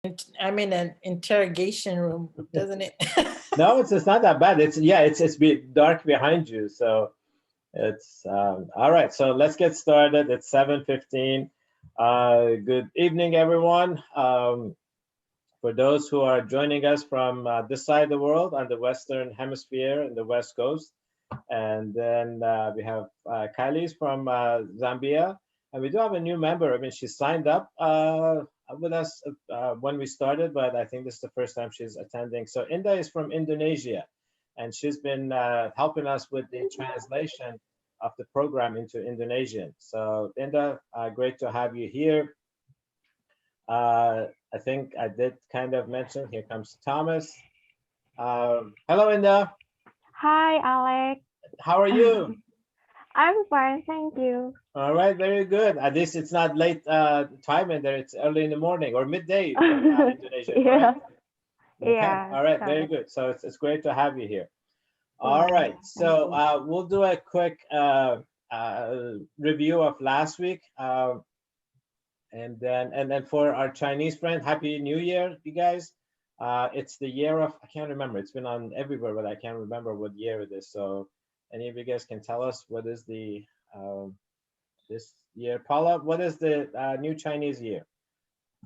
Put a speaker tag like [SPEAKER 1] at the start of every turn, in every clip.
[SPEAKER 1] I'm in an interrogation room, doesn't it?
[SPEAKER 2] No, it's not that bad. It's dark behind you, so it's all right. So let's get started. It's 7:15. Good evening, everyone. For those who are joining us from this side of the world on the Western Hemisphere in the West Coast, and then we have Kylie's from Zambia, and we do have a new member. I mean, she signed up with us when we started, but I think this is the first time she's attending. So Inda is from Indonesia, and she's been helping us with the translation of the program into Indonesian. So Inda, great to have you here. I think I did kind of mention, here comes Thomas. Hello, Inda.
[SPEAKER 3] Hi, Alex.
[SPEAKER 2] How are you?
[SPEAKER 3] I'm fine, thank you.
[SPEAKER 2] All right, very good. At least it's not late time in there. It's early in the morning or midday in Indonesia,
[SPEAKER 3] Yeah,
[SPEAKER 2] correct? Okay.
[SPEAKER 3] yeah,
[SPEAKER 2] All right, very
[SPEAKER 3] correct.
[SPEAKER 2] good. So it's great to have you here. All
[SPEAKER 3] Yeah,
[SPEAKER 2] right.
[SPEAKER 3] thank
[SPEAKER 2] So
[SPEAKER 3] you.
[SPEAKER 2] we'll do a quick review of last week. And then for our Chinese friend, Happy New Year, you guys. It's the year of, I can't remember. It's been on everywhere, but I can't remember what year it is. So any of you guys can tell us what is the this year? Paula, what is the new Chinese year?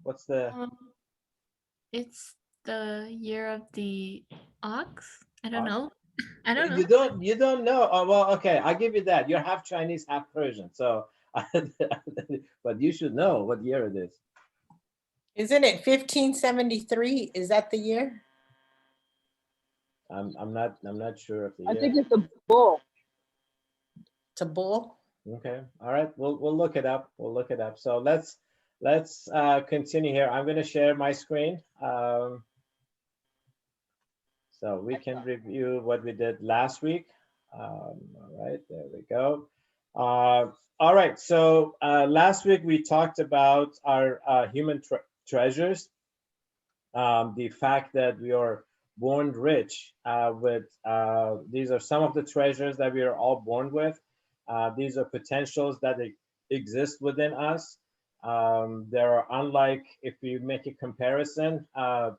[SPEAKER 2] What's the
[SPEAKER 4] Um, it's the year of the ox. I don't
[SPEAKER 2] ox?
[SPEAKER 4] know. I don't
[SPEAKER 2] You
[SPEAKER 4] know.
[SPEAKER 2] don't know? Oh, well, okay, I'll give you that. You're half Chinese, half Persian. So, but you should know what year it is.
[SPEAKER 1] Isn't it 1573? Is that the year?
[SPEAKER 2] I'm not sure of the
[SPEAKER 5] I
[SPEAKER 2] year.
[SPEAKER 5] think it's a bull.
[SPEAKER 1] It's a bull?
[SPEAKER 2] Okay, all right, we'll look it up. We'll look it up. So let's continue here. I'm going to share my screen so we can review what we did last week. All right, there we go. All right, so last week we talked about our human treasures, the fact that we are born rich with these are some of the treasures that we are all born with. These are potentials that exist within us. There are, unlike if you make a comparison,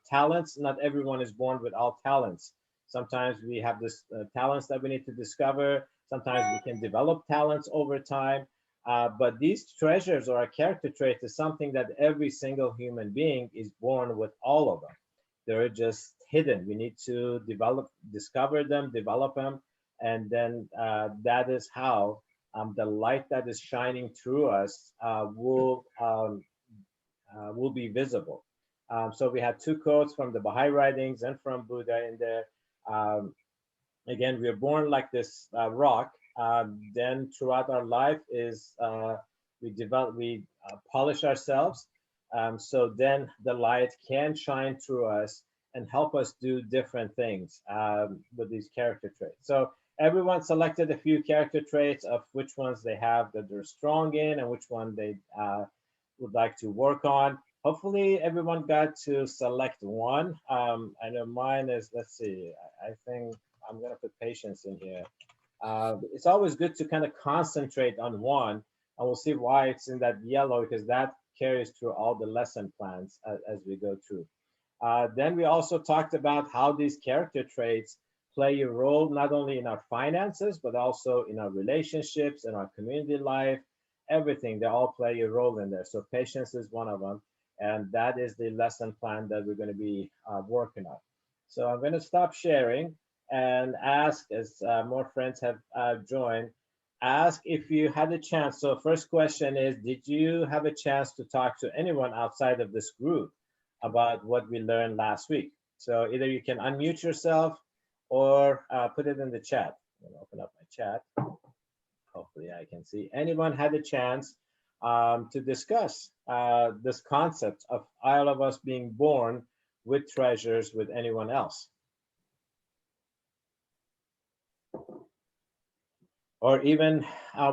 [SPEAKER 2] talents, not everyone is born with all talents. Sometimes we have this talents that we need to discover. Sometimes we can develop talents over time. But these treasures or a character trait is something that every single human being is born with all of them. They're just hidden. We need to discover them, develop them, and then that is how the light that is shining through us will be visible. So we had two quotes from the Baha'i writings and from Buddha in there. Um, Again, we are born like this rock. Then throughout our life is we polish ourselves. So then the light can shine through us and help us do different things with these character traits. So everyone selected a few character traits of which ones they have that they're strong in and which one they would like to work on. Hopefully everyone got to select one. I know mine is, let's see, I think I'm going to put patience in here. It's always good to kind of concentrate on one, and we'll see why it's in that yellow, because that carries through all the lesson plans as we go through. Then we also talked about how these character traits play a role not only in our finances, but also in our relationships, in our community life, everything. They all play a role in there. So patience is one of them, and that is the lesson plan that we're going to be working on. So I'm going to stop sharing and ask, as more friends have joined, ask if you had a chance. So first question is, did you have a chance to talk to anyone outside of this group about what we learned last week? So either you can unmute yourself or put it in the chat. I'm gonna open up my chat. Hopefully I can see. Anyone had a chance to discuss this concept of all of us being born with treasures with anyone else? Or even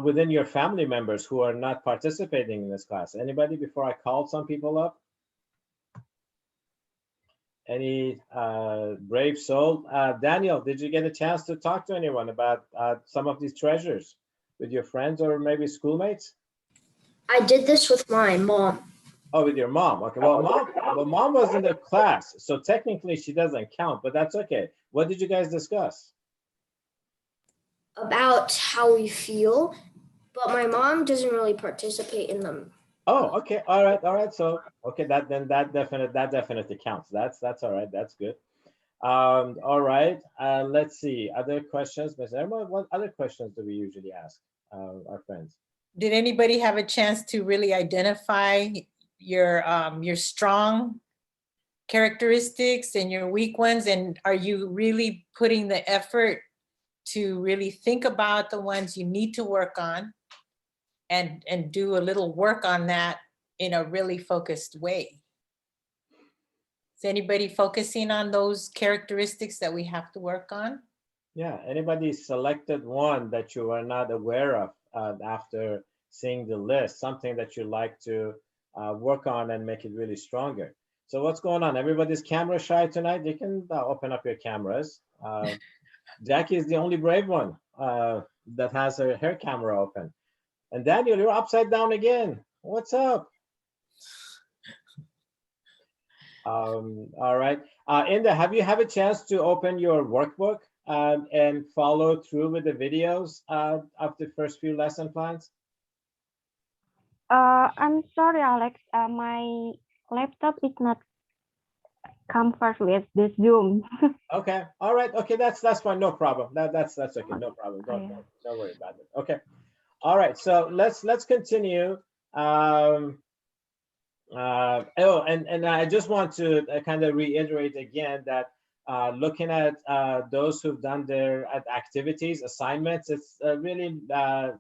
[SPEAKER 2] within your family members who are not participating in this class. Anybody before I called some people up? Any brave soul? Daniel, did you get a chance to talk to anyone about some of these treasures with your friends or maybe schoolmates?
[SPEAKER 6] I did this with my mom.
[SPEAKER 2] Oh, with your mom. Okay. Well, mom was in the class, so technically she doesn't count, but that's okay. What did you guys discuss?
[SPEAKER 5] About how we feel, but my mom doesn't really participate in them.
[SPEAKER 2] Oh, okay. All right. All right. So, okay, that definitely counts. That's all right. That's good. All right. Let's see. Other questions, Ms. Irma? What other questions do we usually ask our friends?
[SPEAKER 1] Did anybody have a chance to really identify your strong characteristics and your weak ones? And are you really putting the effort to really think about the ones you need to work on and do a little work on that in a really focused way? Is anybody focusing on those characteristics that we have to work on?
[SPEAKER 2] Yeah. Anybody selected one that you were not aware of after seeing the list, something that you like to work on and make it really stronger? So what's going on? Everybody's camera shy tonight. You can open up your cameras. Jackie is the only brave one that has her camera open. And Daniel, you're upside down again. What's up? All right. Inda, have you had a chance to open your workbook and follow through with the videos of the first few lesson plans?
[SPEAKER 3] I'm sorry, Alex. My laptop is not comfort with this Zoom.
[SPEAKER 2] Okay. All right. Okay. That's fine. No problem. That's okay. No problem.
[SPEAKER 3] Yeah.
[SPEAKER 2] Don't worry about it. Okay. All right. So let's continue. Oh, and I just want to kind of reiterate again that looking at those who've done their activities, assignments, it's a really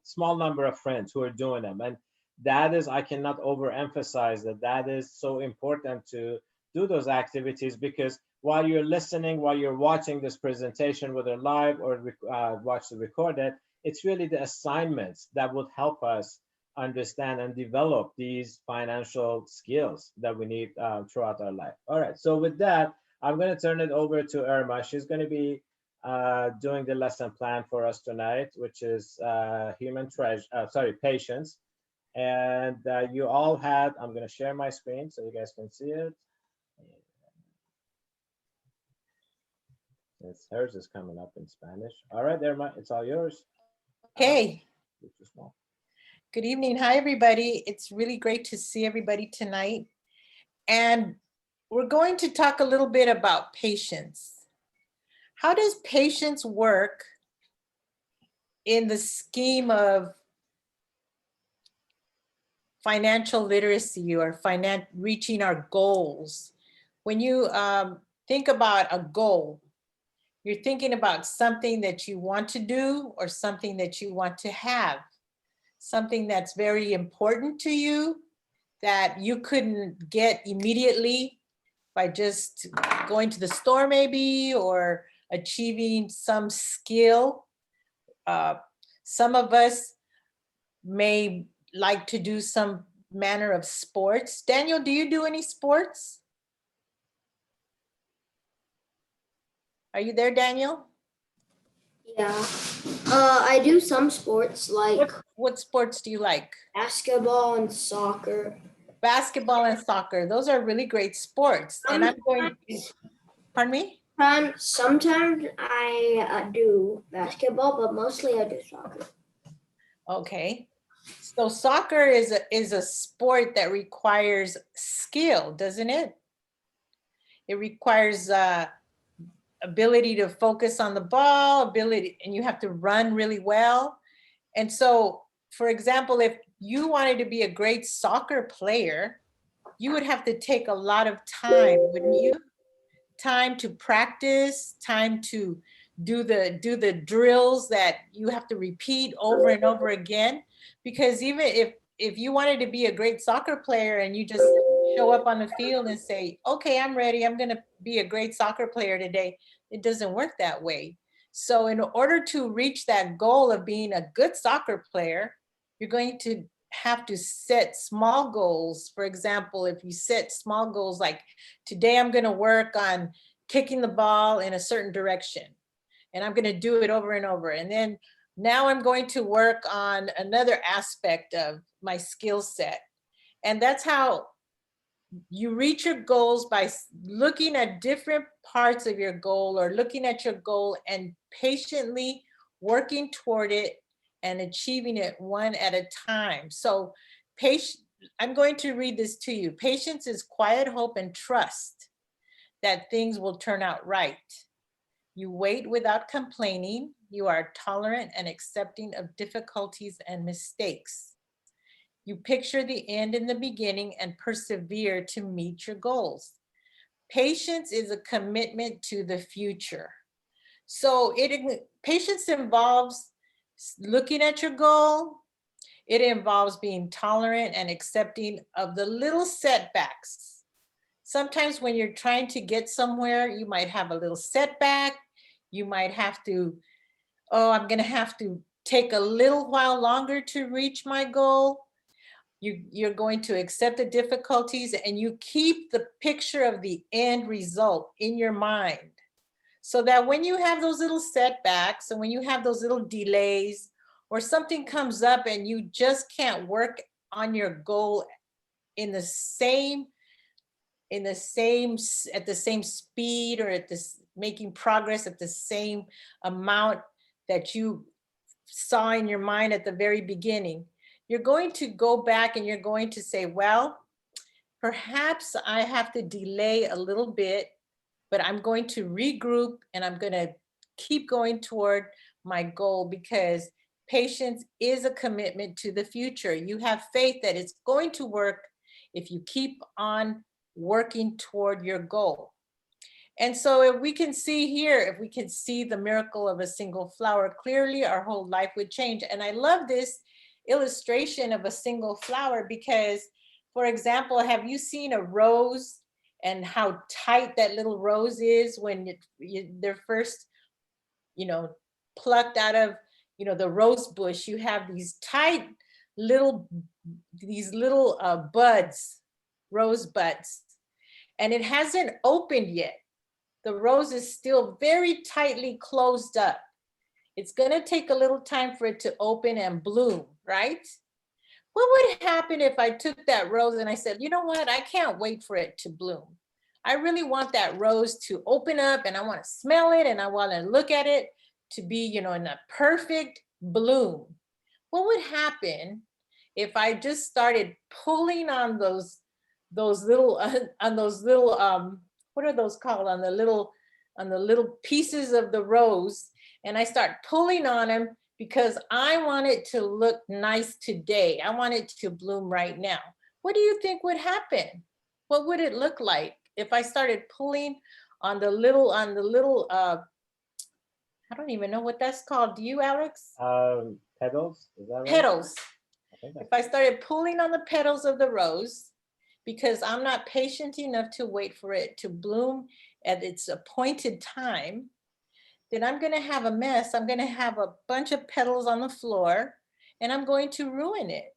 [SPEAKER 2] small number of friends who are doing them. And that is, I cannot overemphasize that is so important to do those activities, because while you're listening, while you're watching this presentation, whether live or watch the recorded, it's really the assignments that would help us understand and develop these financial skills that we need throughout our life. All right, so with that, I'm going to turn it over to Irma. She's going to be doing the lesson plan for us tonight, which is patience. And you all had, I'm going to share my screen so you guys can see it. Hers is coming up in Spanish. All right, Irma, it's all yours.
[SPEAKER 1] Okay. Good evening. Hi, everybody. It's really great to see everybody tonight. And we're going to talk a little bit about patience. How does patience work in the scheme of financial literacy or reaching our goals? When you think about a goal, you're thinking about something that you want to do or something that you want to have, something that's very important to you that you couldn't get immediately by just going to the store maybe, or achieving some skill. Some of us may like to do some manner of sports. Daniel, do you do any sports? Are you there, Daniel?
[SPEAKER 5] Yeah. I do some sports like
[SPEAKER 1] What sports do you like?
[SPEAKER 5] basketball and soccer.
[SPEAKER 1] Basketball and soccer. Those are really great sports. And I'm going, pardon me?
[SPEAKER 5] Sometimes I do basketball, but mostly I do soccer.
[SPEAKER 1] Okay. So soccer is a sport that requires skill, doesn't it? It requires ability to focus on the ball, and you have to run really well. And so, for example, if you wanted to be a great soccer player, you would have to take a lot of time, wouldn't you? Time to practice, time to do the drills that you have to repeat over and over again. Because even if you wanted to be a great soccer player and you just show up on the field and say, okay, I'm ready, I'm gonna be a great soccer player today, it doesn't work that way. So in order to reach that goal of being a good soccer player, you're going to have to set small goals. For example, if you set small goals like, today I'm gonna work on kicking the ball in a certain direction, and I'm gonna do it over and over. And then now I'm going to work on another aspect of my skill set. And that's how you reach your goals by looking at different parts of your goal or looking at your goal and patiently working toward it and achieving it one at a time. So I'm going to read this to you. Patience is quiet hope and trust that things will turn out right. You wait without complaining. You are tolerant and accepting of difficulties and mistakes. You picture the end in the beginning and persevere to meet your goals. Patience is a commitment to the future. So patience involves looking at your goal. It involves being tolerant and accepting of the little setbacks. Sometimes when you're trying to get somewhere, you might have a little setback. You might have to, oh, I'm gonna have to take a little while longer to reach my goal. You're going to accept the difficulties and you keep the picture of the end result in your mind. So that when you have those little setbacks and when you have those little delays or something comes up and you just can't work on your goal at the same speed or making progress at the same amount that you saw in your mind at the very beginning, you're going to go back and you're going to say, well, perhaps I have to delay a little bit, but I'm going to regroup and I'm going to keep going toward my goal because patience is a commitment to the future. You have faith that it's going to work if you keep on working toward your goal. And so if we can see here, if we can see the miracle of a single flower clearly, our whole life would change. And I love this illustration of a single flower because, for example, have you seen a rose and how tight that little rose is when they're first, plucked out of, the rose bush? You have these tight little buds, rose buds, and it hasn't opened yet. The rose is still very tightly closed up. It's going to take a little time for it to open and bloom, right? What would happen if I took that rose and I said, you know what? I can't wait for it to bloom. I really want that rose to open up and I want to smell it and I want to look at it to be, in a perfect bloom. What would happen if I just started pulling on those little, what are those called? On the little pieces of the rose, and I start pulling on them because I want it to look nice today. I want it to bloom right now. What do you think would happen? What would it look like if I started pulling on the little, I don't even know what that's called. Do you, Alex?
[SPEAKER 2] Petals, is that right?
[SPEAKER 1] Petals.
[SPEAKER 2] I think
[SPEAKER 1] If I started pulling on the petals of the rose, because I'm not patient enough to wait for it to bloom at its appointed time, then I'm going to have a mess. I'm going to have a bunch of petals on the floor and I'm going to ruin it.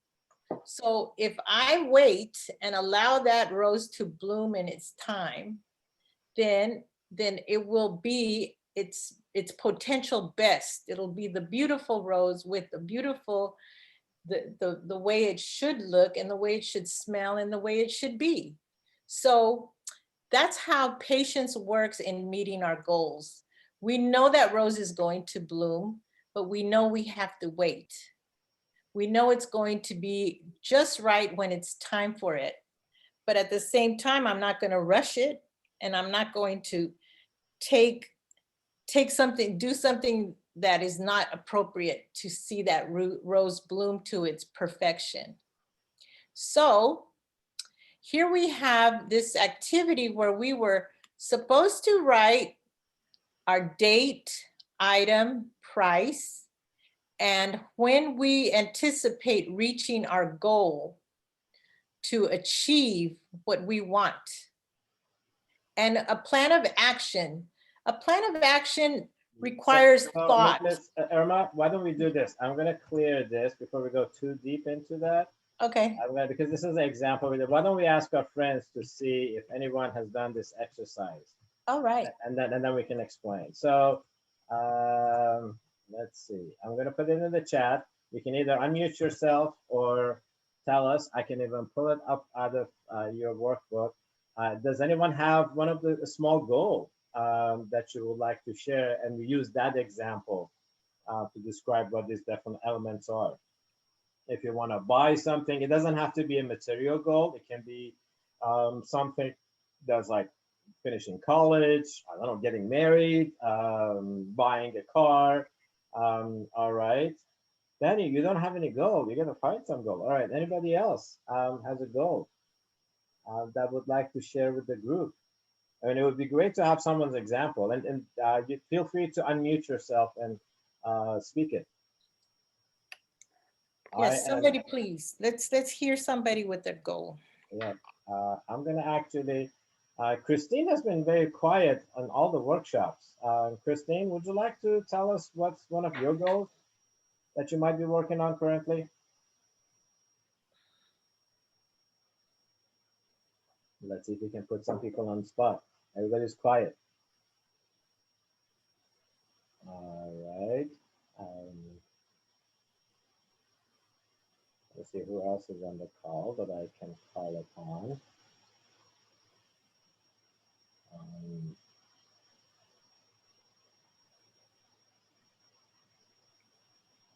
[SPEAKER 1] So if I wait and allow that rose to bloom in its time, then it will be its potential best. It'll be the beautiful rose with the beautiful, the way it should look and the way it should smell and the way it should be. So that's how patience works in meeting our goals. We know that rose is going to bloom, but we know we have to wait. We know it's going to be just right when it's time for it. But at the same time, I'm not going to rush it and I'm not going to do something that is not appropriate to see that rose bloom to its perfection. So here we have this activity where we were supposed to write our date, item, price, and when we anticipate reaching our goal to achieve what we want. And a plan of action. A plan of action requires thought.
[SPEAKER 2] Ms. Irma, why don't we do this? I'm going to clear this before we go too deep into that.
[SPEAKER 1] Okay.
[SPEAKER 2] Because this is an example. Why don't we ask our friends to see if anyone has done this exercise?
[SPEAKER 1] All right.
[SPEAKER 2] And then we can explain. So let's see. I'm going to put it in the chat. You can either unmute yourself or tell us. I can even pull it up out of your workbook. Does anyone have one of the a small goal that you would like to share, and we use that example to describe what these different elements are? If you want to buy something, it doesn't have to be a material goal. It can be something that's like finishing college, I don't know, getting married, buying a car. All right. Danny, you don't have any goal. You're gonna find some goal. All right. Anybody else has a goal that would like to share with the group? I mean, it would be great to have someone's example, and you feel free to unmute yourself and speak it.
[SPEAKER 1] Yes, somebody please. Let's hear somebody with their goal.
[SPEAKER 2] Yeah, I'm gonna actually. Christine has been very quiet on all the workshops. Christine, would you like to tell us what's one of your goals that you might be working on currently? Let's see if we can put some people on the spot. Everybody's quiet. All right. Let's see who else is on the call that I can call upon.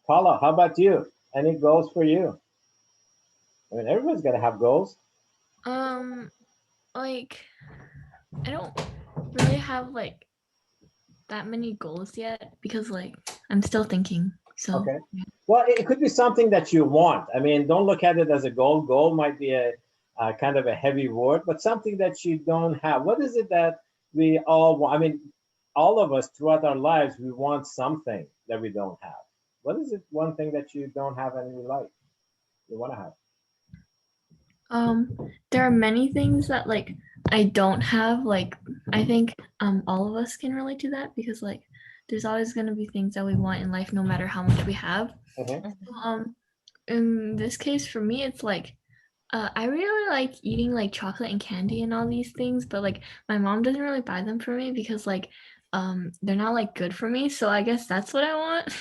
[SPEAKER 2] Paula, how about you? Any goals for you? I mean, everybody's got to have goals.
[SPEAKER 4] Like I don't really have like that many goals yet because like I'm still thinking. So
[SPEAKER 2] Okay. Well, it could be something that you want. I mean, don't look at it as a goal. Goal might be a kind of a heavy word, but something that you don't have. What is it that we all want? I mean, all of us throughout our lives, we want something that we don't have. What is it? One thing that you don't have and you like, you want to have?
[SPEAKER 4] there are many things that like I don't have. Like I think all of us can relate to that because like there's always gonna be things that we want in life no matter how much we have. In this case for me it's like I really like eating like chocolate and candy and all these things, but like my mom doesn't really buy them for me because like they're not like good for me. So I guess that's what I want.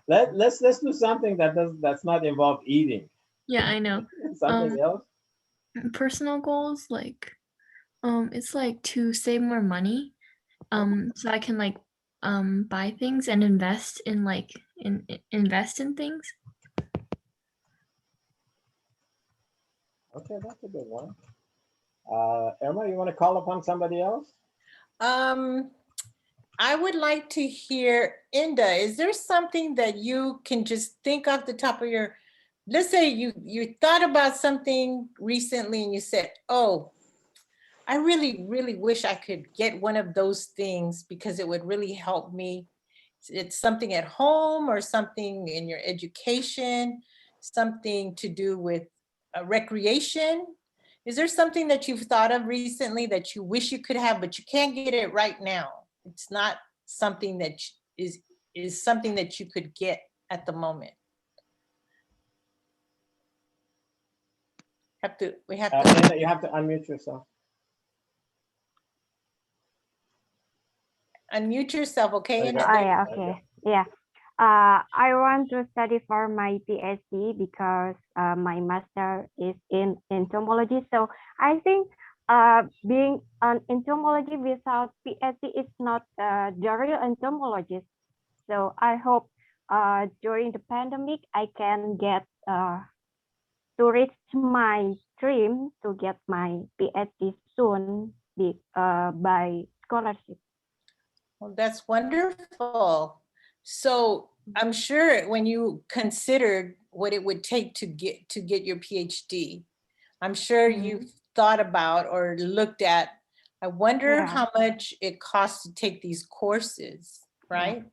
[SPEAKER 2] Let's do something that's not involved eating.
[SPEAKER 4] Yeah, I know.
[SPEAKER 2] Something else.
[SPEAKER 4] Personal goals like it's like to save more money so I can like buy things and invest in like invest in things.
[SPEAKER 2] Okay, that's a good one. Emma, you want to call upon somebody else?
[SPEAKER 1] I would like to hear, Inda, is there something that you can just think off the top of your, let's say you thought about something recently and you said, oh, I really, really wish I could get one of those things because it would really help me. It's something at home or something in your education, something to do with recreation. Is there something that you've thought of recently that you wish you could have, but you can't get it right now? It's not something that is something that you could get at the moment. We have to.
[SPEAKER 2] Anna, you have to unmute yourself.
[SPEAKER 1] Unmute yourself, okay?
[SPEAKER 2] Okay.
[SPEAKER 3] Oh, yeah, okay. Yeah. I want to study for my PhD because my master is in entomology. So I think being an entomology without PhD is not the real entomologist. So I hope during the pandemic I can get to reach my dream to get my PhD soon by scholarship.
[SPEAKER 1] Well, that's wonderful. So I'm sure when you considered what it would take to get your PhD, I'm sure you've thought about or looked at, I wonder how much it costs to take these courses, right?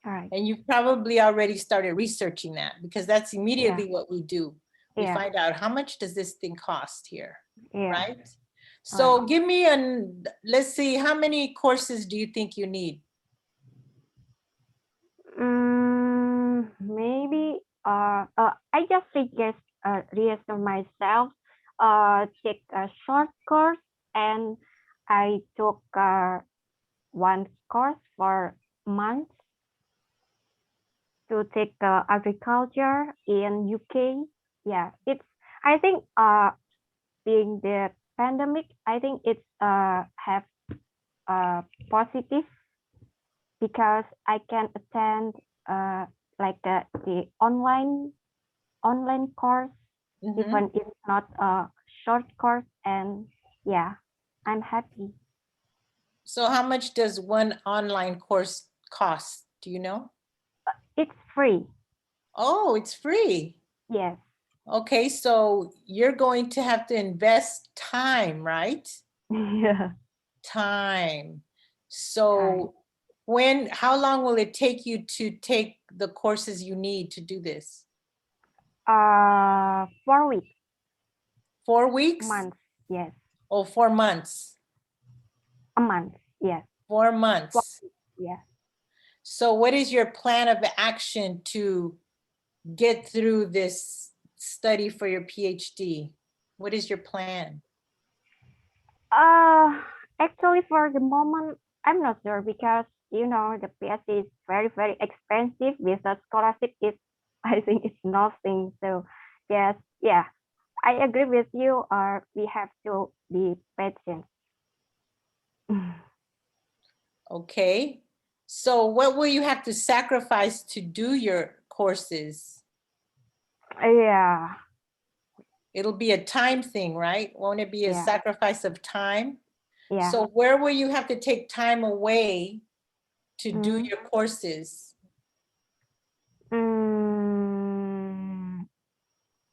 [SPEAKER 3] All right.
[SPEAKER 1] And you've probably already started researching that because that's immediately what we do. We find out how much does this thing cost here, right? So give me let's see, how many courses do you think you need?
[SPEAKER 3] Maybe I just suggest reassure myself, take a short course, and I took one course for months. to take agriculture in UK. Yeah, I think being the pandemic, I think it's have positive because I can attend like the online course,
[SPEAKER 1] Mhm.
[SPEAKER 3] even it's not a short course, and yeah, I'm happy.
[SPEAKER 1] So how much does one online course cost? Do you know?
[SPEAKER 3] It's free.
[SPEAKER 1] Oh, it's free.
[SPEAKER 3] Yes.
[SPEAKER 1] Okay, so you're going to have to invest time, right?
[SPEAKER 3] Yeah.
[SPEAKER 1] Time. So how long will it take you to take the courses you need to do this?
[SPEAKER 3] 4 weeks,
[SPEAKER 1] 4 weeks?
[SPEAKER 3] months. Yes,
[SPEAKER 1] Oh, 4 months.
[SPEAKER 3] a month. Yes.
[SPEAKER 1] 4 months.
[SPEAKER 3] Yeah.
[SPEAKER 1] So what is your plan of action to get through this study for your PhD? What is your plan?
[SPEAKER 3] Actually, for the moment, I'm not sure because the PhD is very, very expensive. With a scholarship, I think it's nothing. So yes, yeah, I agree with you. We have to be patient.
[SPEAKER 1] Okay. So what will you have to sacrifice to do your courses?
[SPEAKER 3] Yeah,
[SPEAKER 1] It'll be a time thing, right? Won't it be a
[SPEAKER 3] Yeah.
[SPEAKER 1] sacrifice of time?
[SPEAKER 3] yeah.
[SPEAKER 1] So where will you have to take time away to do
[SPEAKER 3] Mhm.
[SPEAKER 1] your courses?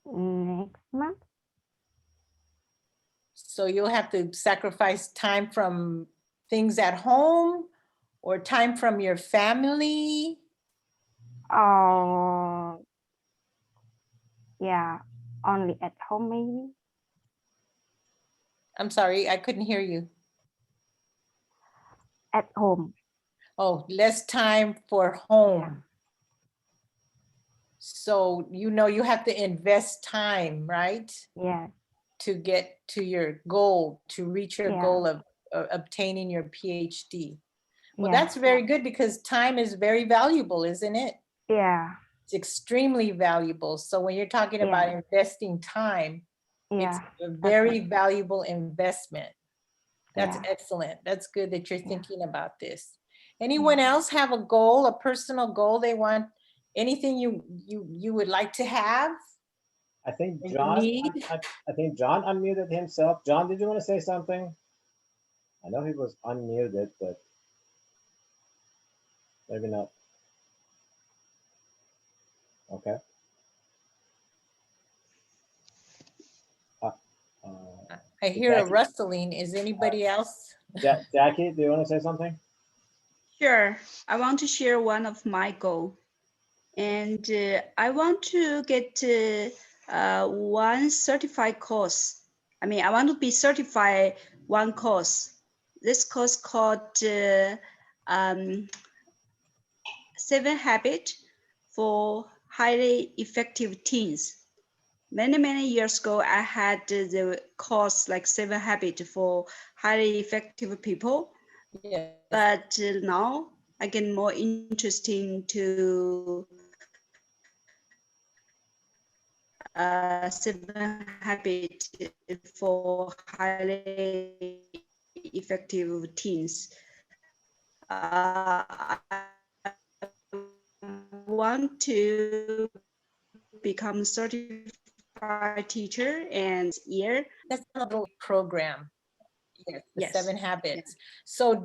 [SPEAKER 3] Next month.
[SPEAKER 1] So you'll have to sacrifice time from things at home or time from your family?
[SPEAKER 3] Oh, yeah, only at home maybe.
[SPEAKER 1] I'm sorry, I couldn't hear you.
[SPEAKER 3] At home.
[SPEAKER 1] Oh, less time for home. So you have to invest time, right?
[SPEAKER 3] Yes.
[SPEAKER 1] To get to your goal, to reach your
[SPEAKER 3] Yeah.
[SPEAKER 1] goal of obtaining your PhD. Well,
[SPEAKER 3] Yeah.
[SPEAKER 1] that's very good because time is very valuable, isn't it?
[SPEAKER 3] Yeah.
[SPEAKER 1] It's extremely valuable. So when you're talking about
[SPEAKER 3] Yeah.
[SPEAKER 1] investing time, it's
[SPEAKER 3] Yeah.
[SPEAKER 1] a very valuable investment. That's
[SPEAKER 3] Yeah.
[SPEAKER 1] excellent. That's good that you're
[SPEAKER 3] Yeah.
[SPEAKER 1] thinking about this. Anyone else have a goal, a personal goal they want, anything you would like to have?
[SPEAKER 2] I think
[SPEAKER 1] or you
[SPEAKER 2] John,
[SPEAKER 1] need?
[SPEAKER 2] I think John unmuted himself. John, did you want to say something? I know he was unmuted, but maybe not. Okay. Uh,
[SPEAKER 1] I hear a
[SPEAKER 2] Jackie?
[SPEAKER 1] rustling. Is anybody else?
[SPEAKER 2] Jackie, do you want to say something?
[SPEAKER 6] Sure. I want to share one of my goal, and I want to get one certified course. I mean, I want to be certified one course. This course called 7 Habits for Highly Effective Teens. Many years ago, I had the course like 7 Habits for Highly Effective People.
[SPEAKER 1] Yes.
[SPEAKER 6] But now I get more interesting to 7 Habits for highly effective teens. I want to become certified teacher and year.
[SPEAKER 1] That's a little program. Yes, the
[SPEAKER 6] Yes.
[SPEAKER 1] 7 habits. So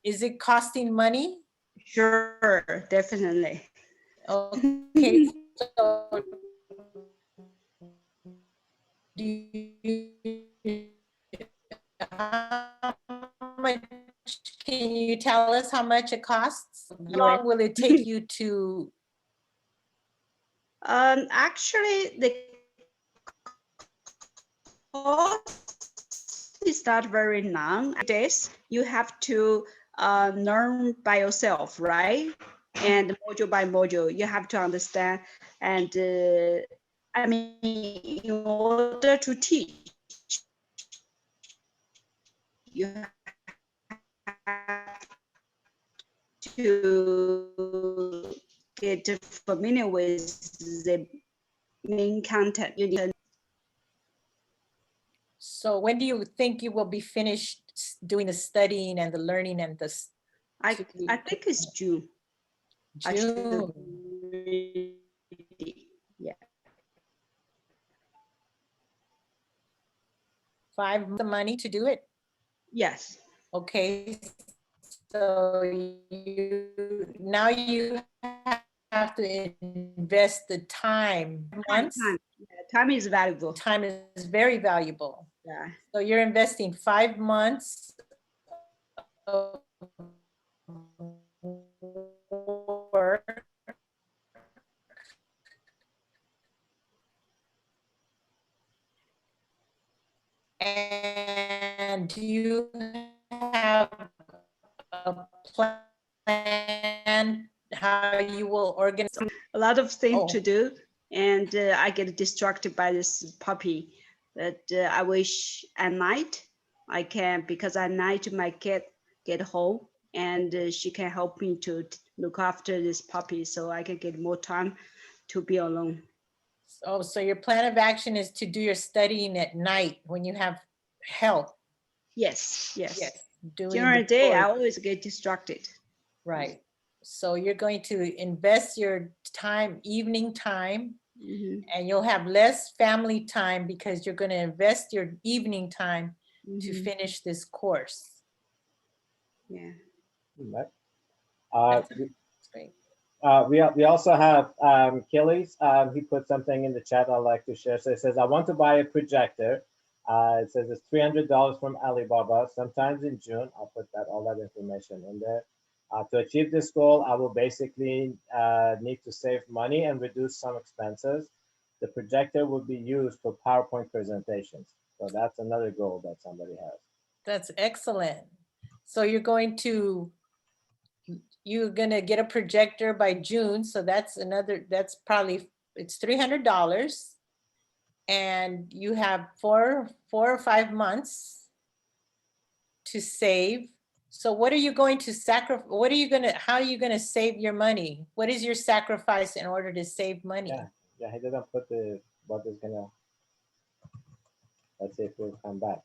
[SPEAKER 1] is it costing money?
[SPEAKER 6] Sure, definitely.
[SPEAKER 1] Okay, so do you, how much, can you tell us how much it costs? How long will it take you to?
[SPEAKER 6] Actually, the course is not very long. Days you have to learn by yourself, right? And module by module, you have to understand. And I mean, in order to teach, you have to get familiar with the main content. You need.
[SPEAKER 1] So when do you think you will be finished doing the studying and the learning and the
[SPEAKER 6] I think it's June. I should
[SPEAKER 1] June?
[SPEAKER 6] ready. Yeah.
[SPEAKER 1] 5 months of money to do it?
[SPEAKER 6] Yes.
[SPEAKER 1] Okay, so now you have to invest the time. Months,
[SPEAKER 6] Time is valuable.
[SPEAKER 1] time is very valuable.
[SPEAKER 6] Yeah.
[SPEAKER 1] So you're investing 5 months of work. And do you have a plan how you will organize?
[SPEAKER 6] A lot of things
[SPEAKER 1] Oh.
[SPEAKER 6] to do, and I get distracted by this puppy. But I wish at night I can, because at night my cat get home and she can help me to look after this puppy, so I can get more time to be alone.
[SPEAKER 1] Oh, so your plan of action is to do your studying at night when you have help?
[SPEAKER 6] Yes, yes.
[SPEAKER 1] Yes. Doing
[SPEAKER 6] During
[SPEAKER 1] the
[SPEAKER 6] the day, I
[SPEAKER 1] chores.
[SPEAKER 6] always get distracted.
[SPEAKER 1] Right. So you're going to invest your time, evening time,
[SPEAKER 6] Mhm,
[SPEAKER 1] and you'll have less family time because you're going to invest your evening time to
[SPEAKER 6] mhm,
[SPEAKER 1] finish this course.
[SPEAKER 6] yeah.
[SPEAKER 2] Right.
[SPEAKER 1] That's
[SPEAKER 2] We-
[SPEAKER 1] great.
[SPEAKER 2] we also have Killy's. He put something in the chat I'd like to share. So it says, I want to buy a projector. It says it's $300 from Alibaba, sometimes in June. I'll put all that information in there. To achieve this goal, I will basically need to save money and reduce some expenses. The projector will be used for PowerPoint presentations. So that's another goal that somebody has.
[SPEAKER 1] That's excellent. So you're going to get a projector by June. So that's probably, it's $300. And you have four or 5 months to save. So what are you going to sacrifice? How are you gonna save your money? What is your sacrifice in order to save money?
[SPEAKER 2] Yeah, he didn't put what is gonna, let's see if we'll come back.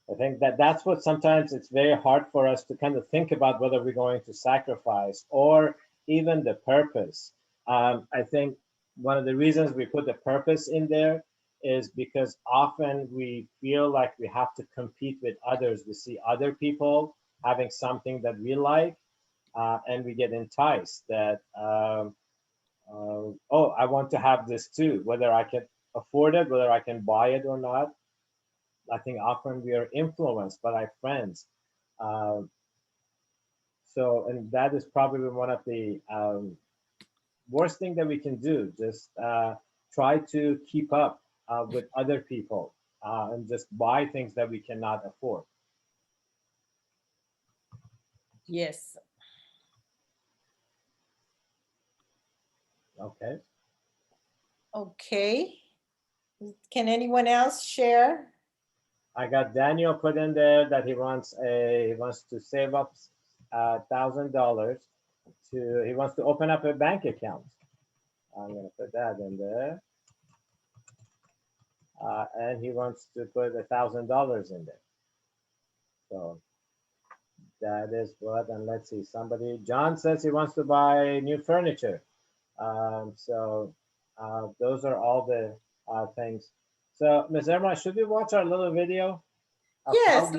[SPEAKER 2] I think that's what sometimes it's very hard for us to kind of think about whether we're going to sacrifice or even the purpose. I think one of the reasons we put the purpose in there is because often we feel like we have to compete with others. We see other people having something that we like, and we get enticed that, oh, I want to have this too, whether I can afford it, whether I can buy it or not. I think often we are influenced by our friends. And that is probably one of the worst thing that we can do. Just try to keep up with other people and just buy things that we cannot afford.
[SPEAKER 1] Yes.
[SPEAKER 2] Okay.
[SPEAKER 1] Okay. Can anyone else share?
[SPEAKER 2] I got Daniel put in there that he wants to save up $1,000 he wants to open up a bank account. I'm gonna put that in there. And he wants to put $1,000 in there. So that is what, and let's see, John says he wants to buy new furniture. Those are all the things. So Ms. Irma, should we watch our little video? Of
[SPEAKER 1] Yes.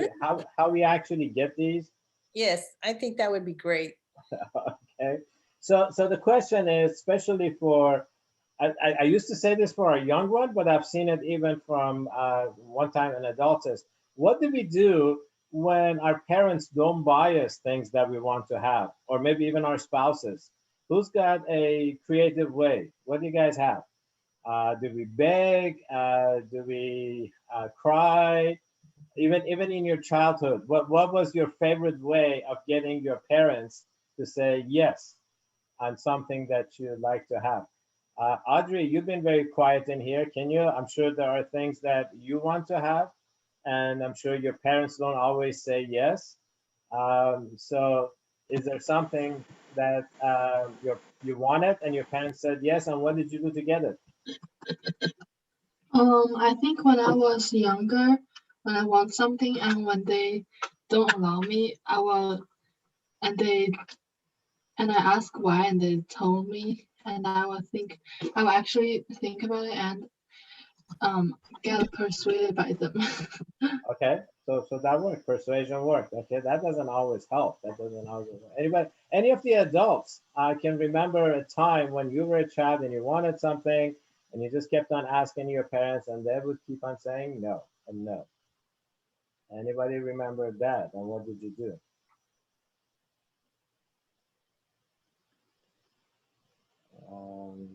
[SPEAKER 2] how we actually get these?
[SPEAKER 1] Yes, I think that would be great.
[SPEAKER 2] Okay. So the question is, especially for, I used to say this for a young one, but I've seen it even from one time an adult says, what do we do when our parents don't buy us things that we want to have, or maybe even our spouses? Who's got a creative way? What do you guys have? Do we beg? Do we cry? Even in your childhood, what was your favorite way of getting your parents to say yes on something that you'd like to have? Audrey, you've been very quiet in here. I'm sure there are things that you want to have, and I'm sure your parents don't always say yes. So is there something that you wanted and your parents said yes, and what did you do to get it?
[SPEAKER 7] I think when I was younger, when I want something and when they don't allow me, and they and I ask why and they told me, and I will actually think about it and get persuaded by them.
[SPEAKER 2] Okay, so that worked. Persuasion worked. Okay, that doesn't always help. That doesn't always work. Anybody, any of the adults, I can remember a time when you were a child and you wanted something and you just kept on asking your parents and they would keep on saying no and no. Anybody remember that? And what did you do? Um,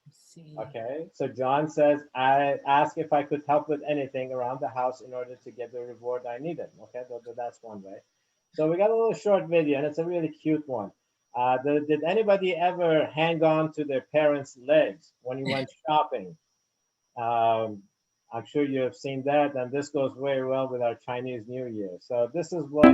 [SPEAKER 1] Let's see.
[SPEAKER 2] okay, so John says, I asked if I could help with anything around the house in order to get the reward I needed. Okay, that's one way. So we got a little short video, and it's a really cute one. Did anybody ever hang on to their parents' legs when you went shopping? I'm sure you have seen that, and this goes very well with our Chinese New Year. So this is what.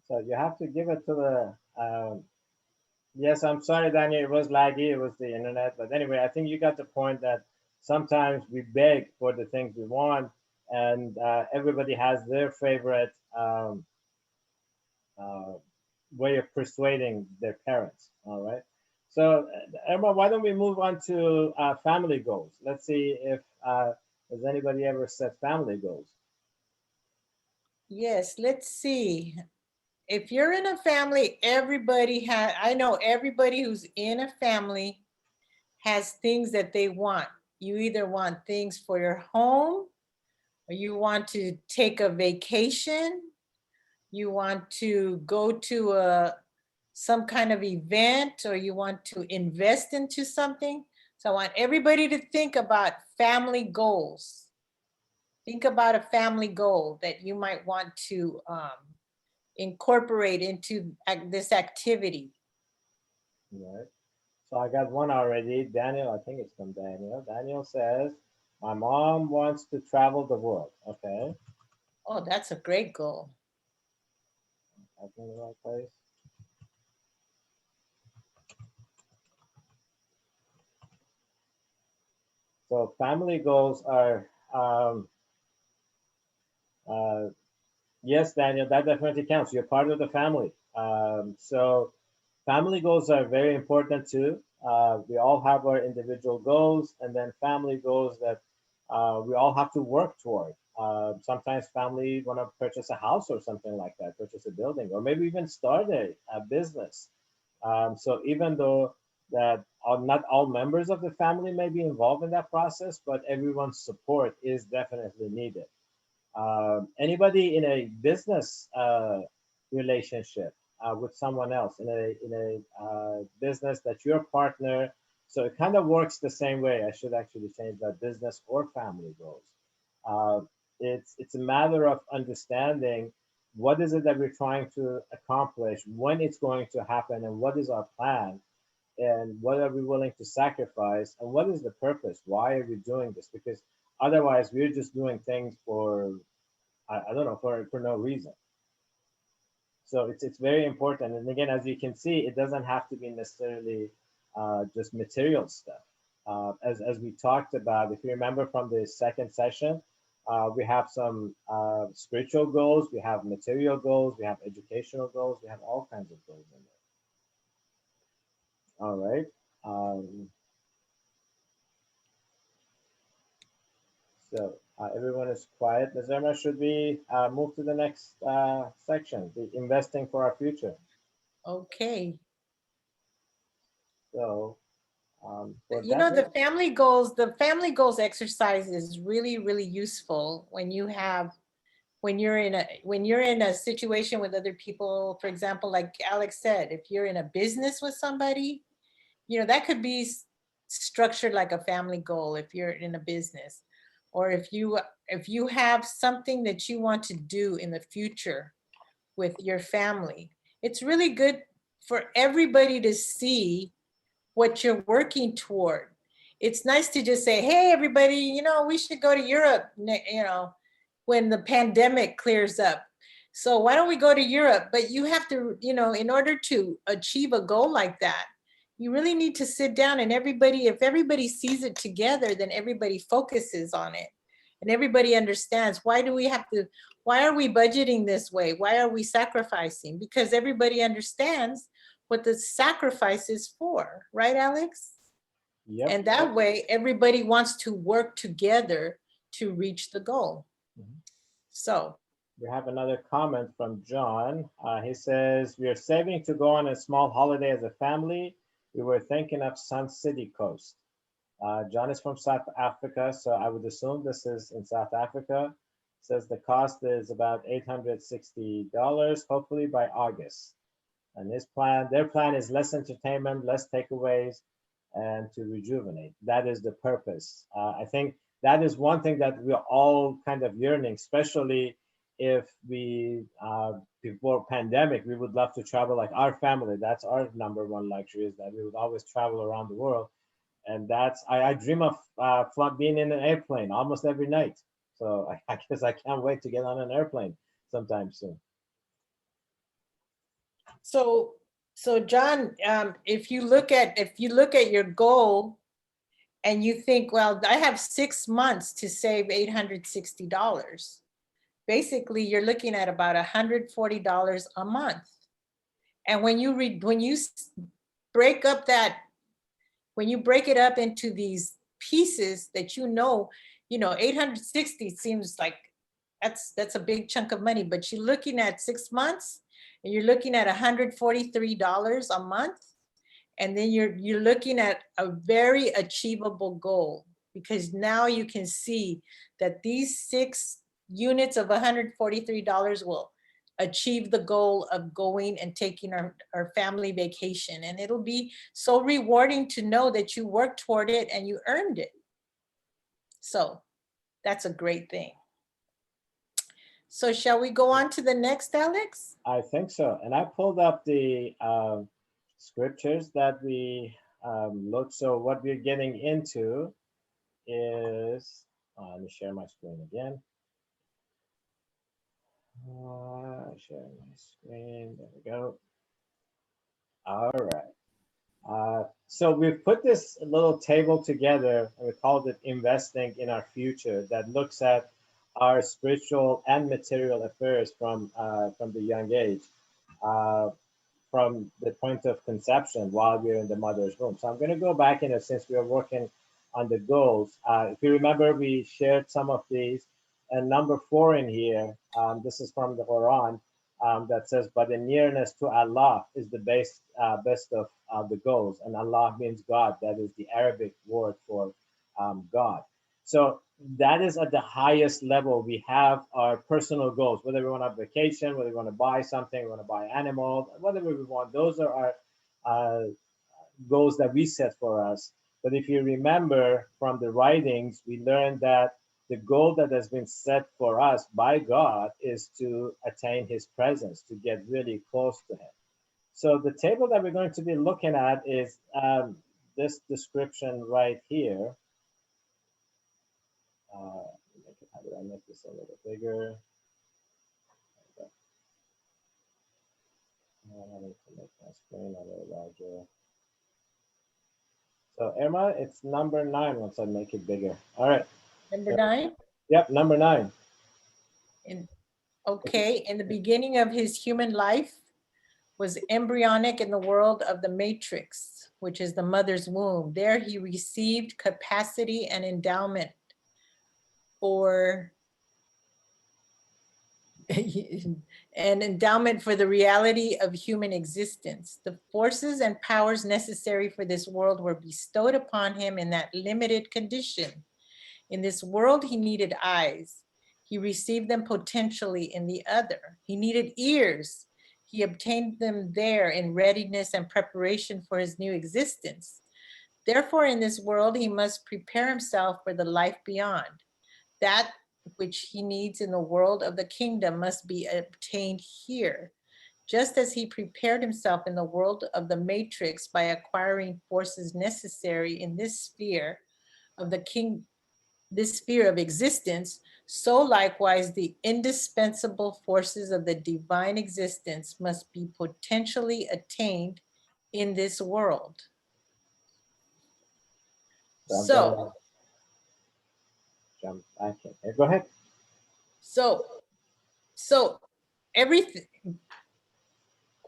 [SPEAKER 2] So you have to give it to the. Yes, I'm sorry, Daniel. It was laggy. It was the internet. But anyway, I think you got the point that sometimes we beg for the things we want, and everybody has their favorite uh, way of persuading their parents. All right. So, Emma, why don't we move on to family goals? Let's see if has anybody ever set family goals.
[SPEAKER 1] Yes, let's see. If you're in a family, I know everybody who's in a family has things that they want. You either want things for your home, or you want to take a vacation, you want to go to some kind of event, or you want to invest into something. So I want everybody to think about family goals. Think about a family goal that you might want to incorporate into this activity.
[SPEAKER 2] All right. So I got one already. Daniel, I think it's from Daniel. Daniel says, my mom wants to travel the world. Okay.
[SPEAKER 1] Oh, that's a great goal.
[SPEAKER 2] I think in the right place. So family goals are, yes, Daniel, that definitely counts. You're part of the family. So family goals are very important too. We all have our individual goals and then family goals that we all have to work toward. Sometimes family want to purchase a house or something like that, purchase a building, or maybe even start a business. So even though that not all members of the family may be involved in that process, but everyone's support is definitely needed. Anybody in a business relationship with someone else in a business that you're a partner, so it kind of works the same way. I should actually change that, business or family goals. Uh, it's a matter of understanding what is it that we're trying to accomplish, when it's going to happen, and what is our plan, and what are we willing to sacrifice, and what is the purpose? Why are we doing this? Because otherwise, we're just doing things for I don't know, for no reason. So it's very important. And again, as you can see, it doesn't have to be necessarily just material stuff. As we talked about, if you remember from the second session, we have some spiritual goals, we have material goals, we have educational goals, we have all kinds of goals in there. All right. So everyone is quiet. Ms. Irma, should we move to the next section, the investing for our future?
[SPEAKER 1] Okay.
[SPEAKER 2] So for
[SPEAKER 1] You know,
[SPEAKER 2] that,
[SPEAKER 1] the family goals exercise is really, really useful when you have, when you're in a situation with other people, for example, like Alex said, if you're in a business with somebody, you know, that could be structured like a family goal if you're in a business. Or if you have something that you want to do in the future with your family, it's really good for everybody to see what you're working toward. It's nice to just say, hey, everybody, you know, we should go to Europe, you know, when the pandemic clears up. So why don't we go to Europe? But you have to, you know, in order to achieve a goal like that, you really need to sit down and everybody, if everybody sees it together, then everybody focuses on it. And everybody understands, why are we budgeting this way? Why are we sacrificing? Because everybody understands what the sacrifice is for, right, Alex?
[SPEAKER 2] yep.
[SPEAKER 1] And that way, everybody wants to work together to reach the goal.
[SPEAKER 2] Mhm.
[SPEAKER 1] So,
[SPEAKER 2] We have another comment from John. He says, we are saving to go on a small holiday as a family. We were thinking of Sun City Coast. John is from South Africa, so I would assume this is in South Africa. Says the cost is about $860, hopefully by August. And their plan is less entertainment, less takeaways, and to rejuvenate. That is the purpose. I think that is one thing that we're all kind of yearning, especially if we, before pandemic, we would love to travel like our family. That's our number one luxury, is that we would always travel around the world. And I dream of being in an airplane almost every night. So I guess I can't wait to get on an airplane sometime soon.
[SPEAKER 1] so John, if you look at your goal and you think, well, I have 6 months to save $860. Basically, you're looking at about $140 a month. And when you break it up into these pieces that you know, 860 seems like that's a big chunk of money, but you're looking at 6 months and you're looking at $143 a month. And then you're looking at a very achievable goal, because now you can see that these 6 units of $143 will achieve the goal of going and taking our family vacation. And it'll be so rewarding to know that you worked toward it and you earned it. So that's a great thing. So shall we go on to the next, Alex?
[SPEAKER 2] I think so. And I pulled up the scriptures that we looked. So what we're getting into is, let me share my screen again. Share my screen, there we go. All right. So we've put this little table together, and we called it Investing in Our Future, that looks at our spiritual and material affairs from the young age, from the point of conception while we're in the mother's womb. So I'm going to go back in it, since we are working on the goals. If you remember, we shared some of these, and number 4 in here, this is from the Quran, that says, but the nearness to Allah is the best of the goals. And Allah means God. That is the Arabic word for God. So that is at the highest level. We have our personal goals, whether we want to vacation, whether we want to buy something, we want to buy an animal, whatever we want. Those are our goals that we set for us. But if you remember from the writings, we learned that the goal that has been set for us by God is to attain his presence, to get really close to him. So the table that we're going to be looking at is this description right here. How did I make this a little bigger? I need to make my screen a little larger. So Irma, it's number 9 once I make it bigger. All right.
[SPEAKER 1] Number 9?
[SPEAKER 2] Yep, number 9.
[SPEAKER 1] Okay, in the beginning of his human life was embryonic in the world of the matrix, which is the mother's womb. There he received capacity and endowment for an endowment for the reality of human existence. The forces and powers necessary for this world were bestowed upon him in that limited condition. In this world, he needed eyes. He received them potentially in the other. He needed ears. He obtained them there in readiness and preparation for his new existence. Therefore, in this world, he must prepare himself for the life beyond. That which he needs in the world of the kingdom must be obtained here. Just as he prepared himself in the world of the matrix by acquiring forces necessary in this sphere of the king, this sphere of existence, so likewise the indispensable forces of the divine existence must be potentially attained in this world.
[SPEAKER 2] So I'm
[SPEAKER 1] So,
[SPEAKER 2] gonna jump back in. Go ahead.
[SPEAKER 1] so everything,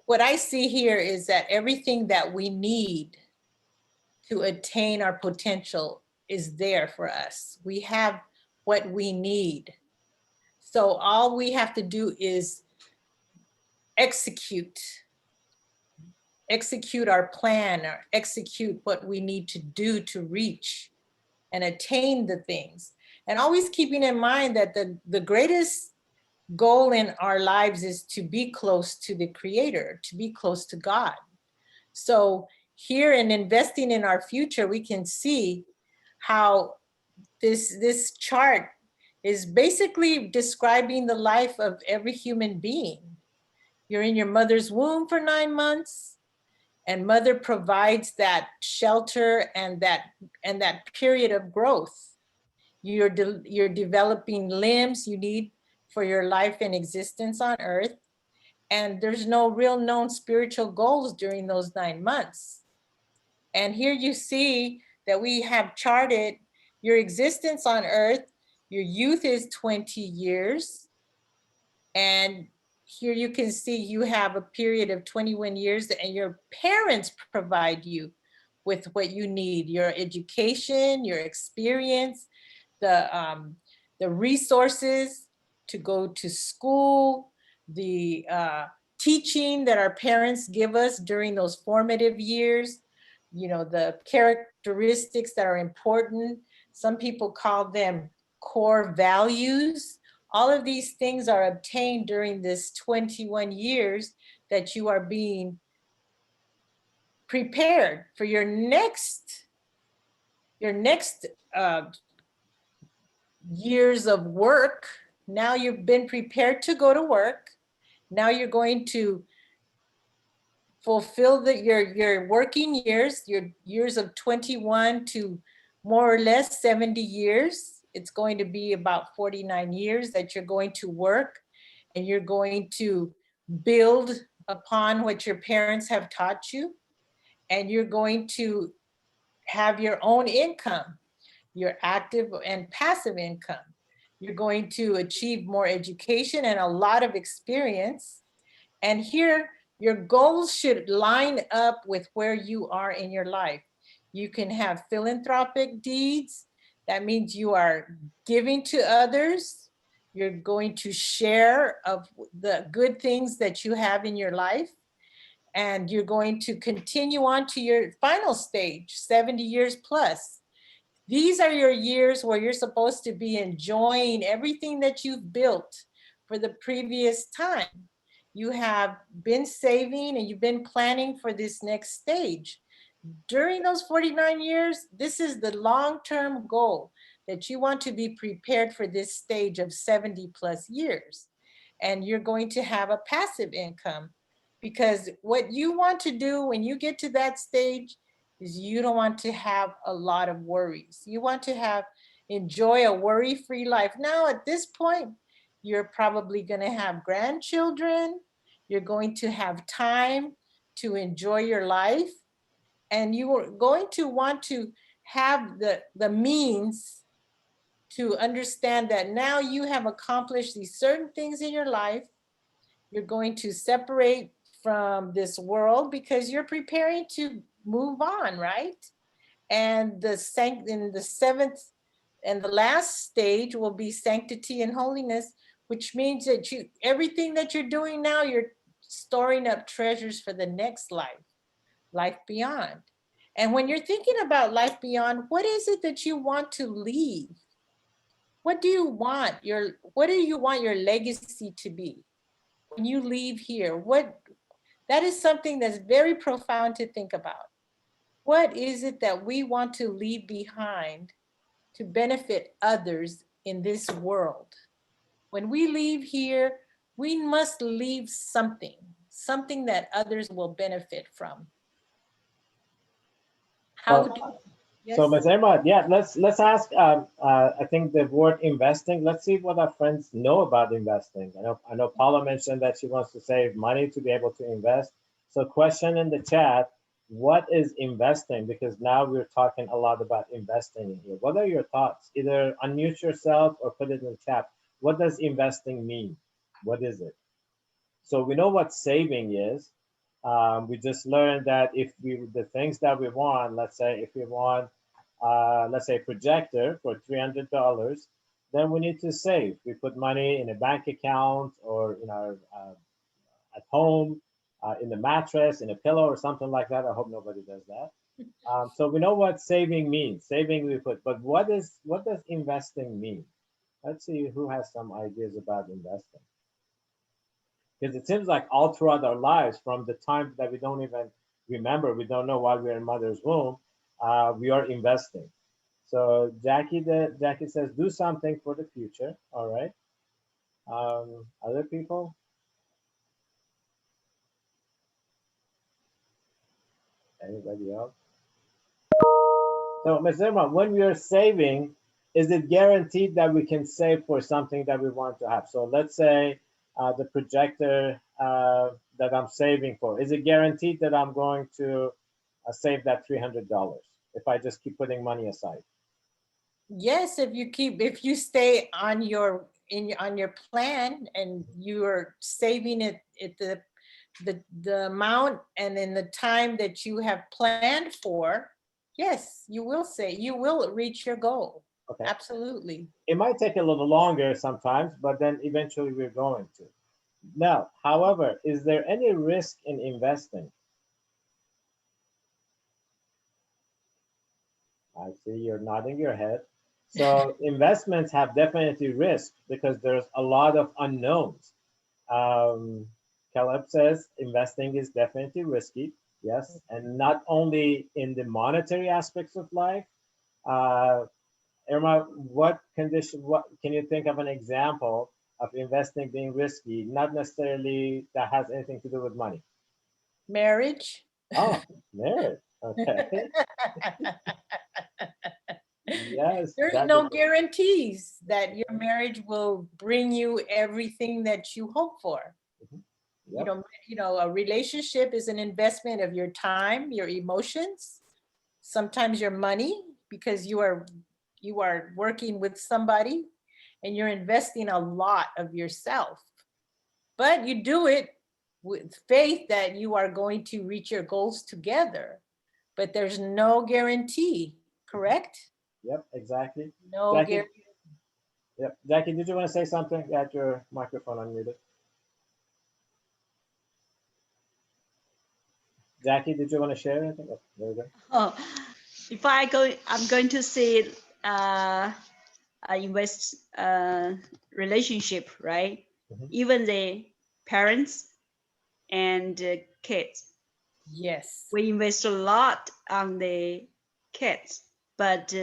[SPEAKER 1] what I see here is that everything that we need to attain our potential is there for us. We have what we need. So all we have to do is execute our plan, or execute what we need to do to reach and attain the things. And always keeping in mind that the greatest goal in our lives is to be close to the Creator, to be close to God. So here in investing in our future, we can see how this chart is basically describing the life of every human being. You're in your mother's womb for 9 months, and mother provides that shelter and that period of growth. You're developing limbs you need for your life and existence on earth. And there's no real known spiritual goals during those 9 months. And here you see that we have charted your existence on earth. Your youth is 20 years. And here you can see you have a period of 21 years, and your parents provide you with what you need, your education, your experience, the resources to go to school, the teaching that our parents give us during those formative years, you know, the characteristics that are important. Some people call them core values. All of these things are obtained during this 21 years that you are being prepared for your next years of work. Now you've been prepared to go to work. Now you're going to fulfill your working years, your years of 21 to more or less 70 years. It's going to be about 49 years that you're going to work, and you're going to build upon what your parents have taught you, and you're going to have your own income, your active and passive income. You're going to achieve more education and a lot of experience. And here, your goals should line up with where you are in your life. You can have philanthropic deeds. That means you are giving to others. You're going to share of the good things that you have in your life. And you're going to continue on to your final stage, 70 years plus. These are your years where you're supposed to be enjoying everything that you've built for the previous time. You have been saving and you've been planning for this next stage. During those 49 years, this is the long-term goal, that you want to be prepared for this stage of 70 plus years. And you're going to have a passive income, because what you want to do when you get to that stage is you don't want to have a lot of worries. You want to enjoy a worry-free life. Now at this point, you're probably going to have grandchildren. You're going to have time to enjoy your life. And you are going to want to have the means to understand that now you have accomplished these certain things in your life. You're going to separate from this world because you're preparing to move on, right? And in the seventh And the last stage will be sanctity and holiness, which means that everything that you're doing now, you're storing up treasures for the next life, life beyond. And when you're thinking about life beyond, what is it that you want to leave? What do you want your legacy to be when you leave here? That is something that's very profound to think about. What is it that we want to leave behind to benefit others in this world? When we leave here, we must leave something that others will benefit from. How do, yes?
[SPEAKER 2] So Ms. Emma, yeah, let's ask. I think the word investing. Let's see what our friends know about investing. I know Paula mentioned that she wants to save money to be able to invest. So, question in the chat: what is investing? Because now we're talking a lot about investing in here. What are your thoughts? Either unmute yourself or put it in the chat. What does investing mean? What is it? So we know what saving is. We just learned that the things that we want, let's say if we want, let's say projector for $300, then we need to save. We put money in a bank account or in our at home, in the mattress, in a pillow or something like that. I hope nobody does that. So we know what saving means. Saving we put, but what does investing mean? Let's see who has some ideas about investing. Because it seems like all throughout our lives, from the time that we don't even remember, we don't know why we're in mother's womb, we are investing. So Jackie says, do something for the future. All right. Other people? Anybody else? So Ms. Irma, when we are saving, is it guaranteed that we can save for something that we want to have? So let's say the projector that I'm saving for, is it guaranteed that I'm going to save that $300 if I just keep putting money aside?
[SPEAKER 1] Yes, if you stay on your plan and you are saving it at the amount and in the time that you have planned for, yes, you will reach your goal.
[SPEAKER 2] Okay.
[SPEAKER 1] Absolutely.
[SPEAKER 2] It might take a little longer sometimes, but then eventually we're going to. Now, however, is there any risk in investing? I see you're nodding your head. So investments have definitely risk because there's a lot of unknowns. Caleb says investing is definitely risky. Yes, and not only in the monetary aspects of life. Irma, what can you think of an example of investing being risky, not necessarily that has anything to do with money?
[SPEAKER 1] Marriage.
[SPEAKER 2] Oh, marriage. Okay. Yes.
[SPEAKER 1] There's no guarantees that your marriage will bring you everything that you hope for. Yep. A relationship is an investment of your time, your emotions, sometimes your money, because you are working with somebody and you're investing a lot of yourself. But you do it with faith that you are going to reach your goals together. But there's no guarantee, correct?
[SPEAKER 2] Yep, exactly.
[SPEAKER 1] No guarantee.
[SPEAKER 2] Yep. Jackie, did you want to say something? You had your microphone unmuted. Jackie, did you want to share anything? Oh, there we go.
[SPEAKER 6] Oh, I'm going to say invest relationship, right? Mm-hmm. Even the parents and kids.
[SPEAKER 1] Yes.
[SPEAKER 6] We invest a lot on the kids, but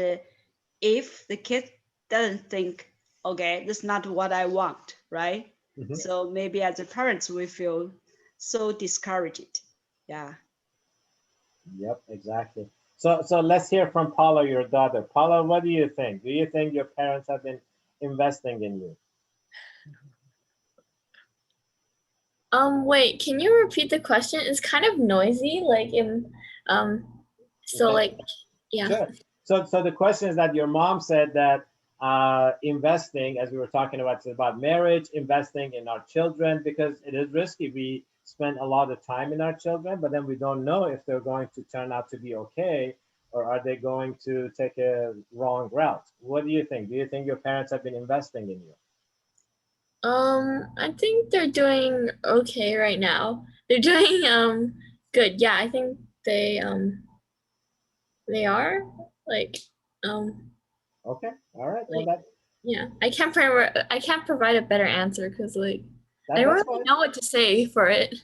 [SPEAKER 6] if the kid doesn't think, okay, that's not what I want, right? Mm-hmm. So maybe as a parents, we feel so discouraged. Yeah.
[SPEAKER 2] Yep, exactly. So let's hear from Paula, your daughter. Paula, what do you think? Do you think your parents have been investing in you?
[SPEAKER 4] Wait, can you repeat the question? It's kind of noisy, like so okay. Like, yeah.
[SPEAKER 2] Sure. So the question is that your mom said that investing, as we were talking about marriage, investing in our children, because it is risky. We spend a lot of time in our children, but then we don't know if they're going to turn out to be okay or are they going to take a wrong route? What do you think? Do you think your parents have been investing in you?
[SPEAKER 4] I think they're doing okay right now. They're doing good. Yeah, I think they are like
[SPEAKER 2] Okay, all right. Well,
[SPEAKER 4] like yeah. I can't provide a better answer because like I don't
[SPEAKER 2] that's
[SPEAKER 4] really
[SPEAKER 2] fine.
[SPEAKER 4] know what to say for it.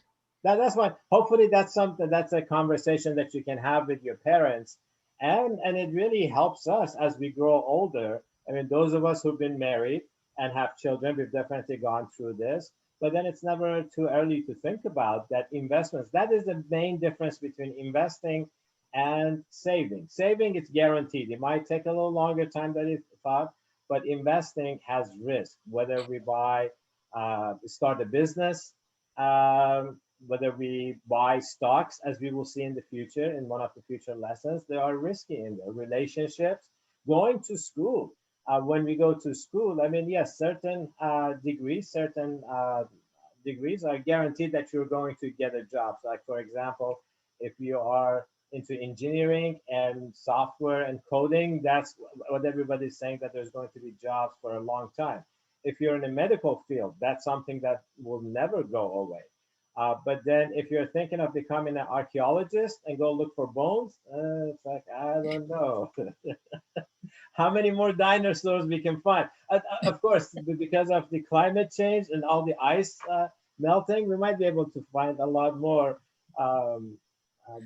[SPEAKER 2] That's fine. Hopefully, that's something. That's a conversation that you can have with your parents, and it really helps us as we grow older. I mean, those of us who've been married and have children, we've definitely gone through this. But then it's never too early to think about that investments. That is the main difference between investing and saving. Saving, it's guaranteed. It might take a little longer time than you thought, but investing has risk. Whether we start a business. Whether we buy stocks, as we will see in the future in one of the future lessons, they are risky in their relationships. Going to school, when we go to school, I mean, yes, certain degrees are guaranteed that you're going to get a job. So like, for example, if you are into engineering and software and coding, that's what everybody's saying, that there's going to be jobs for a long time. If you're in a medical field, that's something that will never go away. But then if you're thinking of becoming an archaeologist and go look for bones, it's like, I don't know. How many more dinosaurs we can find? Of course, because of the climate change and all the ice melting, we might be able to find a lot more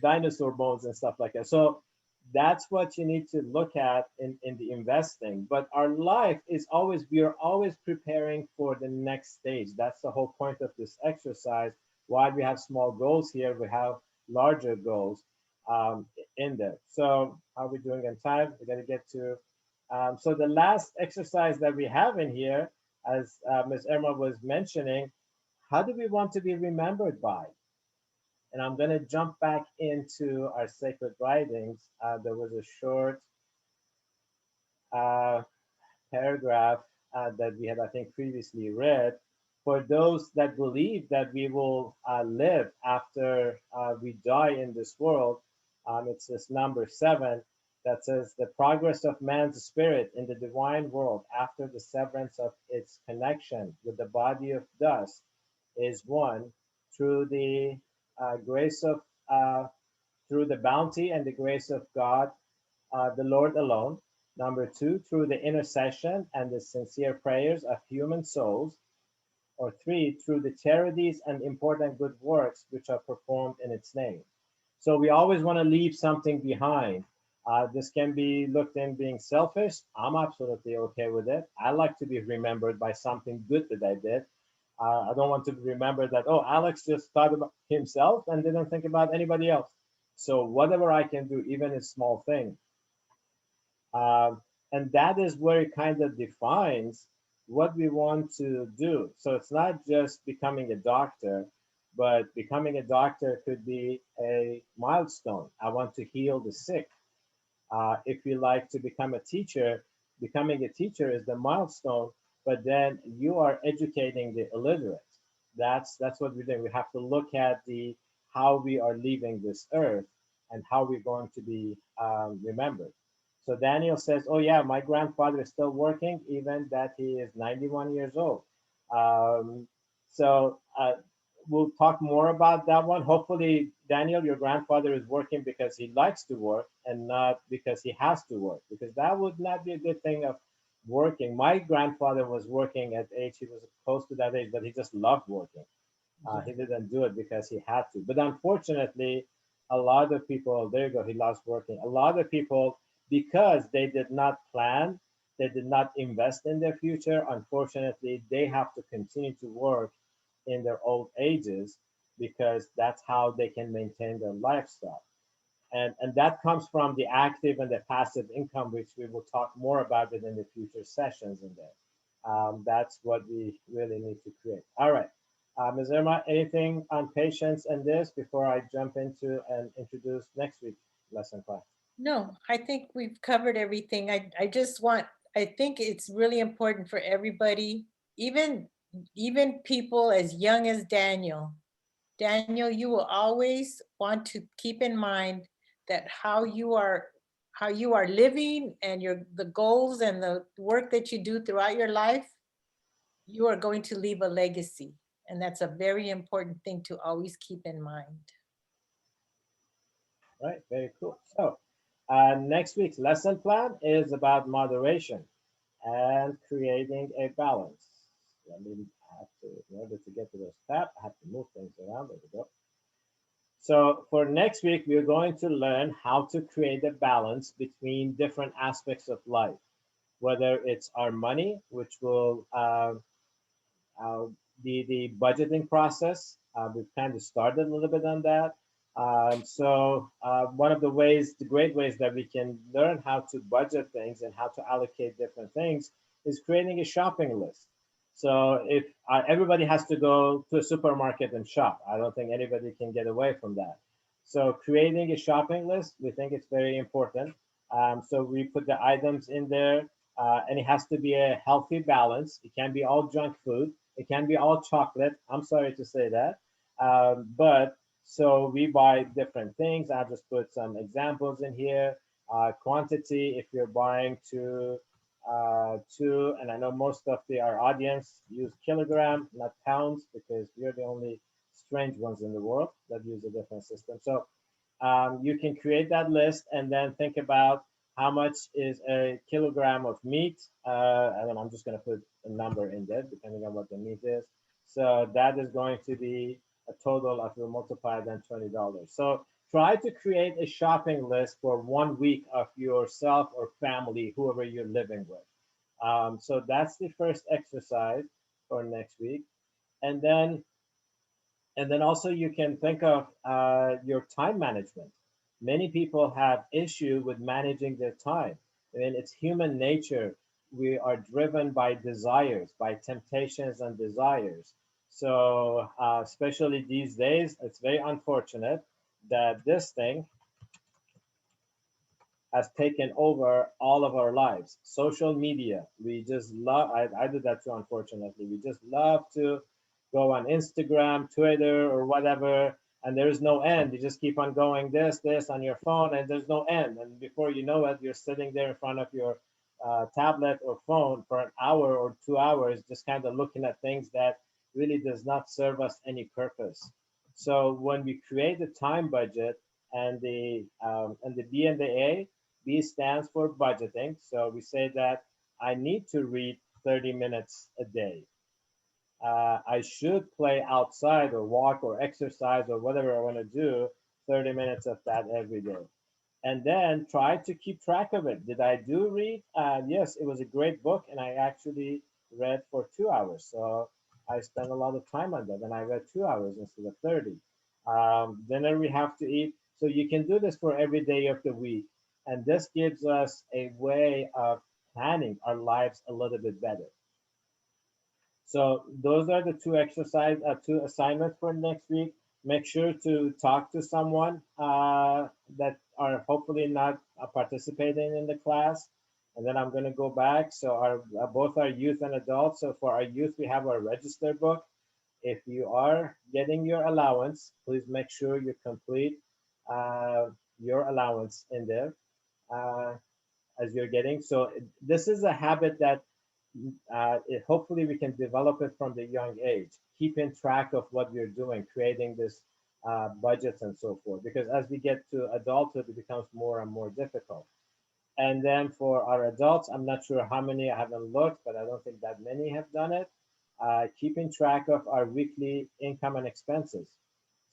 [SPEAKER 2] dinosaur bones and stuff like that. So that's what you need to look at in the investing. But our life is always, we are always preparing for the next stage. That's the whole point of this exercise. While we have small goals here, we have larger goals in there. So how are we doing in time? We're going to get to, so the last exercise that we have in here, as Ms. Irma was mentioning, how do we want to be remembered by? And I'm going to jump back into our sacred writings. There was a short paragraph that we had, I think, previously read. For those that believe that we will live after we die in this world, it's this number 7 that says the progress of man's spirit in the divine world after the severance of its connection with the body of dust is one through the grace of through the bounty and the grace of God, the Lord alone. Number 2, through the intercession and the sincere prayers of human souls. Or 3, through the charities and important good works which are performed in its name. So we always want to leave something behind. This can be looked in being selfish. I'm absolutely okay with it. I like to be remembered by something good that I did. I don't want to be remembered that, oh, Alex just thought about himself and didn't think about anybody else. So whatever I can do, even a small thing. And that is where it kind of defines what we want to do. So it's not just becoming a doctor, but becoming a doctor could be a milestone. I want to heal the sick. If you like to become a teacher, becoming a teacher is the milestone, but then you are educating the illiterate. That's what we're doing. We have to look at the how we are leaving this earth and how we're going to be remembered. So Daniel says, oh yeah, my grandfather is still working, even that he is 91 years old. So we'll talk more about that one. Hopefully, Daniel, your grandfather is working because he likes to work and not because he has to work, because that would not be a good thing of working. My grandfather was working at age, he was close to that age, but he just loved working. He didn't do it because he had to. But unfortunately, a lot of people, there you go, he loves working. A lot of people, because they did not plan, they did not invest in their future, unfortunately, they have to continue to work in their old ages because that's how they can maintain their lifestyle. And that comes from the active and the passive income, which we will talk more about it in the future sessions in there. That's what we really need to create. All right. Ms. Irma, anything on patience and this before I jump into and introduce next week's lesson class?
[SPEAKER 1] No, I think we've covered everything. I think it's really important for everybody, even people as young as Daniel. Daniel, you will always want to keep in mind that how you are how you are living and the goals and the work that you do throughout your life, you are going to leave a legacy. And that's a very important thing to always keep in mind.
[SPEAKER 2] Right, very cool. So next week's lesson plan is about moderation and creating a balance. Let me have to, in order to get to those tabs, I have to move things around. There we go. So for next week, we're going to learn how to create a balance between different aspects of life, whether it's our money, which will uh, the budgeting process. We've kind of started a little bit on that. One of the ways, the great ways that we can learn how to budget things and how to allocate different things is creating a shopping list. So if everybody has to go to a supermarket and shop, I don't think anybody can get away from that. So creating a shopping list, we think it's very important. So we put the items in there, and it has to be a healthy balance. It can't be all junk food. It can be all chocolate. I'm sorry to say that. But so we buy different things. I'll just put some examples in here. Quantity, if you're buying two, and I know most of our audience use kilogram, not pounds, because we're the only strange ones in the world that use a different system. So you can create that list and then think about how much is a kilogram of meat. And then I'm just going to put a number in there, depending on what the meat is. So that is going to be a total of, you'll multiply then $20. So try to create a shopping list for 1 week of yourself or family, whoever you're living with. So that's the first exercise for next week. And then also you can think of your time management. Many people have issue with managing their time. I mean, it's human nature. We are driven by desires, by temptations and desires. So especially these days, it's very unfortunate that this thing has taken over all of our lives. Social media, we just love, I did that too, unfortunately. We just love to go on Instagram, Twitter, or whatever, and there's no end. You just keep on going this on your phone, and there's no end. And before you know it, you're sitting there in front of your tablet or phone for an hour or 2 hours, just kind of looking at things that really does not serve us any purpose. So when we create the time budget and the B and the A, B stands for budgeting. So we say that I need to read 30 minutes a day. I should play outside or walk or exercise or whatever I want to do, 30 minutes of that every day. And then try to keep track of it. Did I do read? Yes, it was a great book, and I actually read for 2 hours. So I spent a lot of time on that, and I read 2 hours instead of 30. Dinner we have to eat. So you can do this for every day of the week. And this gives us a way of planning our lives a little bit better. So those are the two assignments for next week. Make sure to talk to someone that are hopefully not participating in the class. And then I'm going to go back. So both our youth and adults. So for our youth, we have our register book. If you are getting your allowance, please make sure you complete your allowance in there as you're getting. So this is a habit that hopefully we can develop it from the young age, keeping track of what we're doing, creating this budgets and so forth. Because as we get to adulthood, it becomes more and more difficult. And then for our adults, I'm not sure how many, I haven't looked, but I don't think that many have done it. Keeping track of our weekly income and expenses.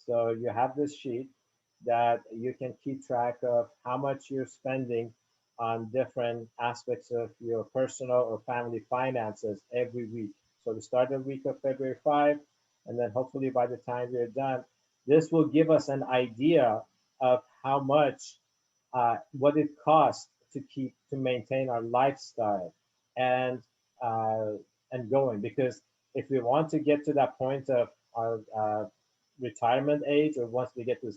[SPEAKER 2] So you have this sheet that you can keep track of how much you're spending on different aspects of your personal or family finances every week. So we start the week of February 5, and then hopefully by the time we're done, this will give us an idea of how much, what it costs to maintain our lifestyle and going. Because if we want to get to that point of our retirement age, or once we get to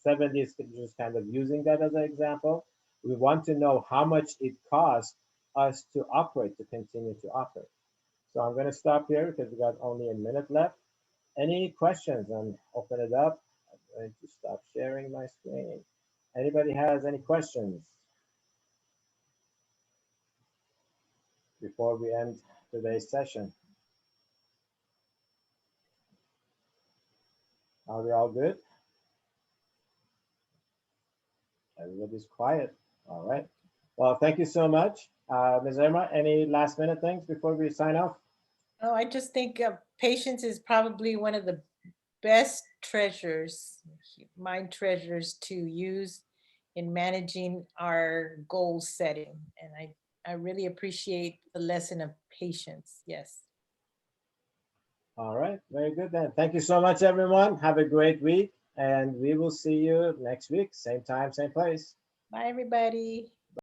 [SPEAKER 2] 70s, just kind of using that as an example, we want to know how much it costs us to operate, to continue to operate. So I'm going to stop here because we got only a minute left. Any questions? And open it up. I'm going to stop sharing my screen. Anybody has any questions? before we end today's session? Are we all good? Everybody's quiet. All right. Well, thank you so much. Ms. Irma, any last minute things before we sign off?
[SPEAKER 1] Oh, I just think patience is probably one of the best treasures, mind treasures to use in managing our goal setting. And I really appreciate the lesson of patience. Yes.
[SPEAKER 2] All right. Very good then. Thank you so much, everyone. Have a great week. And we will see you next week. Same time, same place.
[SPEAKER 1] Bye, everybody.